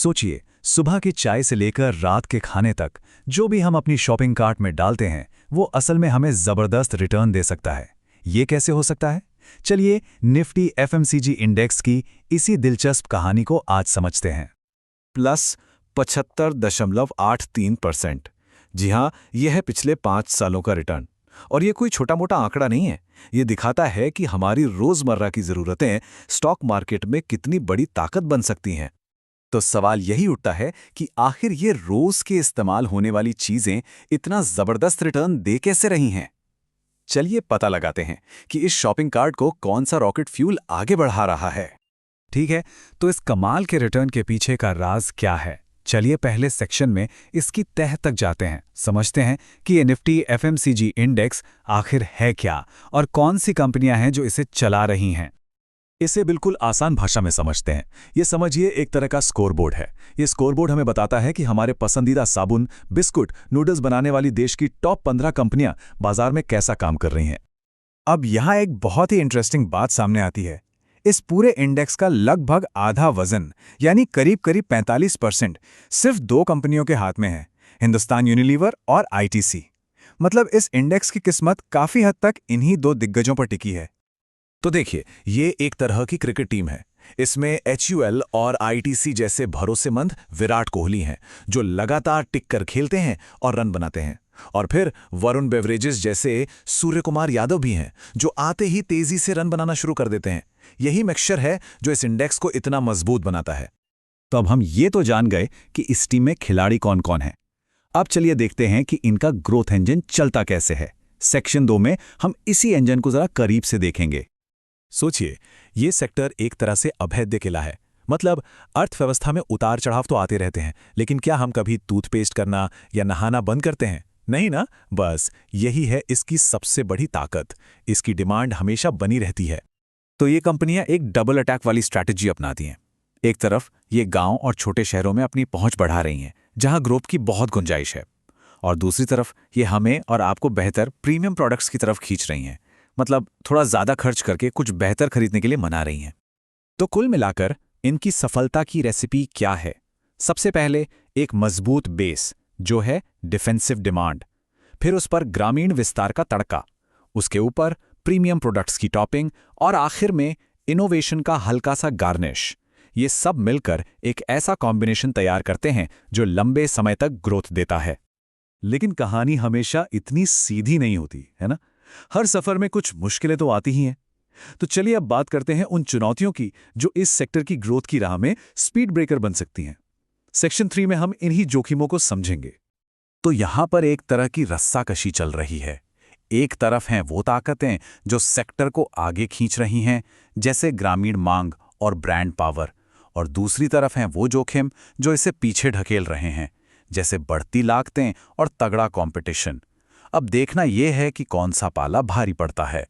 सोचिए, सुबह की चाय से लेकर रात के खाने तक जो भी हम अपनी शॉपिंग कार्ट में डालते हैं वो असल में हमें जबरदस्त रिटर्न दे सकता है। ये कैसे हो सकता है? चलिए निफ्टी एफएमसीजी इंडेक्स की इसी दिलचस्प कहानी को आज समझते हैं। प्लस 75.83%। जी हाँ, यह है पिछले 5 सालों का रिटर्न। और ये कोई छोटा मोटा आंकड़ा नहीं है। ये दिखाता है कि हमारी रोजमर्रा की जरूरतें स्टॉक मार्केट में कितनी बड़ी ताकत बन सकती हैं। तो सवाल यही उठता है कि आखिर ये रोज के इस्तेमाल होने वाली चीजें इतना जबरदस्त रिटर्न दे कैसे रही हैं? चलिए पता लगाते हैं कि इस शॉपिंग कार्ट को कौन सा रॉकेट फ्यूल आगे बढ़ा रहा है। ठीक है, तो इस कमाल के रिटर्न के पीछे का राज क्या है? चलिए पहले सेक्शन में इसकी तह तक जाते हैं, समझते हैं कि ये निफ्टी एफएमसीजी इंडेक्स आखिर है क्या और कौन सी कंपनियां हैं जो इसे चला रही हैं। इसे बिल्कुल आसान भाषा में समझते हैं। ये समझिए एक तरह का स्कोरबोर्ड है। ये स्कोरबोर्ड हमें बताता है कि हमारे पसंदीदा साबुन, बिस्कुट, नूडल्स बनाने वाली देश की टॉप 15 कंपनियां बाजार में कैसा काम कर रही हैं। अब यहाँ एक बहुत ही इंटरेस्टिंग बात सामने आती है। इस पूरे इंडेक्स का लगभग आधा वजन यानी करीब करीब 45% सिर्फ 2 कंपनियों के हाथ में है, हिंदुस्तान यूनिलीवर और आईटीसी। मतलब इस इंडेक्स की किस्मत काफी हद तक इन्हीं 2 दिग्गजों पर टिकी है। तो देखिए, ये एक तरह की क्रिकेट टीम है। इसमें एचयूएल और आईटीसी जैसे भरोसेमंद विराट कोहली हैं जो लगातार टिक कर खेलते हैं और रन बनाते हैं। और फिर वरुण बेवरेजेस जैसे सूर्य कुमार यादव भी हैं जो आते ही तेजी से रन बनाना शुरू कर देते हैं। यही मिक्सचर है जो इस इंडेक्स को इतना मजबूत बनाता है। तो अब हम ये तो जान गए कि इस टीम में खिलाड़ी कौन कौन हैं। अब चलिए देखते हैं कि इनका ग्रोथ इंजन चलता कैसे है। सेक्शन 2 में हम इसी इंजन को जरा करीब से देखेंगे। सोचिए, ये सेक्टर एक तरह से अभेद्य किला है। मतलब अर्थव्यवस्था में उतार चढ़ाव तो आते रहते हैं, लेकिन क्या हम कभी टूथपेस्ट करना या नहाना बंद करते हैं? नहीं ना। बस यही है इसकी सबसे बड़ी ताकत। इसकी डिमांड हमेशा बनी रहती है। तो ये कंपनियां एक डबल अटैक वाली स्ट्रैटेजी अपनाती हैं। एक तरफ ये गांव और छोटे शहरों में अपनी पहुंच बढ़ा रही हैं, जहां ग्रोथ की बहुत गुंजाइश है, और दूसरी तरफ ये हमें और आपको बेहतर प्रीमियम प्रोडक्ट्स की तरफ खींच रही हैं। मतलब थोड़ा ज्यादा खर्च करके कुछ बेहतर खरीदने के लिए मना रही हैं। तो कुल मिलाकर इनकी सफलता की रेसिपी क्या है? सबसे पहले एक मजबूत बेस जो है डिफेंसिव डिमांड, फिर उस पर ग्रामीण विस्तार का तड़का, उसके ऊपर प्रीमियम प्रोडक्ट्स की टॉपिंग और आखिर में इनोवेशन का हल्का सा गार्निश। ये सब मिलकर एक ऐसा कॉम्बिनेशन तैयार करते हैं जो लंबे समय तक ग्रोथ देता है। लेकिन कहानी हमेशा इतनी सीधी नहीं होती है ना। हर सफर में कुछ मुश्किलें तो आती ही हैं। तो चलिए अब बात करते हैं उन चुनौतियों की जो इस सेक्टर की ग्रोथ की राह में स्पीड ब्रेकर बन सकती हैं। सेक्शन 3 में हम इन्हीं जोखिमों को समझेंगे। तो यहां पर एक तरह की रस्साकशी चल रही है। एक तरफ हैं वो ताकतें जो सेक्टर को आगे खींच रही हैं, जैसे ग्रामीण मांग और ब्रांड पावर, और दूसरी तरफ हैं वो जोखिम जो इसे पीछे ढकेल रहे हैं, जैसे बढ़ती लागतें और तगड़ा कंपटीशन। अब देखना यह है कि कौन सा पाला भारी पड़ता है।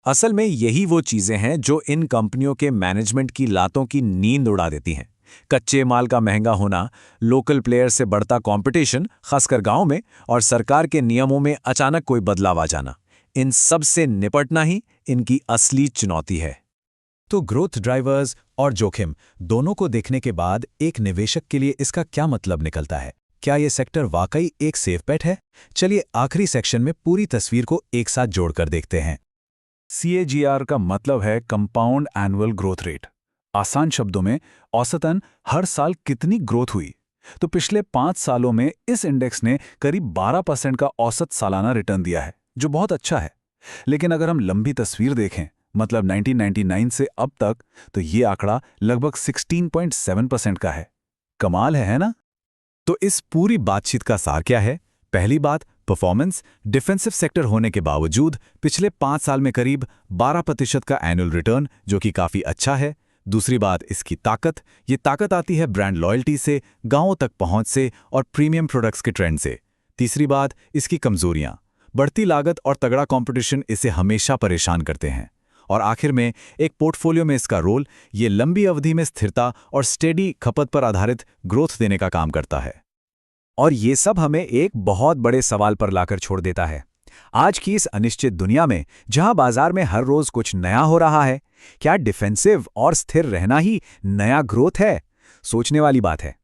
असल में यही वो चीजें हैं जो इन कंपनियों के मैनेजमेंट की लातों की नींद उड़ा देती हैं। कच्चे माल का महंगा होना, लोकल प्लेयर से बढ़ता कंपटीशन, खासकर गांव में, और सरकार के नियमों में अचानक कोई बदलाव आ जाना, इन सब से निपटना ही इनकी असली चुनौती है। तो ग्रोथ ड्राइवर्स और जोखिम दोनों को देखने के बाद एक निवेशक के लिए इसका क्या मतलब निकलता है? क्या ये सेक्टर वाकई एक सेफ बेट है? चलिए आखिरी सेक्शन में पूरी तस्वीर को एक साथ जोड़कर देखते हैं। CAGR का मतलब है कंपाउंड एनुअल ग्रोथ रेट। आसान शब्दों में औसतन हर साल कितनी ग्रोथ हुई। तो पिछले 5 सालों में इस इंडेक्स ने करीब 12% का औसत सालाना रिटर्न दिया है, जो बहुत अच्छा है। लेकिन अगर हम लंबी तस्वीर देखें, मतलब 1999 से अब तक, तो ये आंकड़ा लगभग 16.7% का है। कमाल है ना? तो इस पूरी बातचीत का सार क्या है? पहली बात, परफॉर्मेंस। डिफेंसिव सेक्टर होने के बावजूद पिछले 5 साल में करीब 12% का एनुअल रिटर्न, जो कि काफी अच्छा है। दूसरी बात, इसकी ताकत। ये ताकत आती है ब्रांड लॉयल्टी से, गांवों तक पहुंच से और प्रीमियम प्रोडक्ट्स के ट्रेंड से। तीसरी बात, इसकी कमजोरियां। बढ़ती लागत और तगड़ा कंपटीशन इसे हमेशा परेशान करते हैं। और आखिर में एक पोर्टफोलियो में इसका रोल, ये लंबी अवधि में स्थिरता और स्टेडी खपत पर आधारित ग्रोथ देने का काम करता है। और ये सब हमें एक बहुत बड़े सवाल पर लाकर छोड़ देता है। आज की इस अनिश्चित दुनिया में, जहां बाजार में हर रोज कुछ नया हो रहा है, क्या डिफेंसिव और स्थिर रहना ही नया ग्रोथ है? सोचने वाली बात है।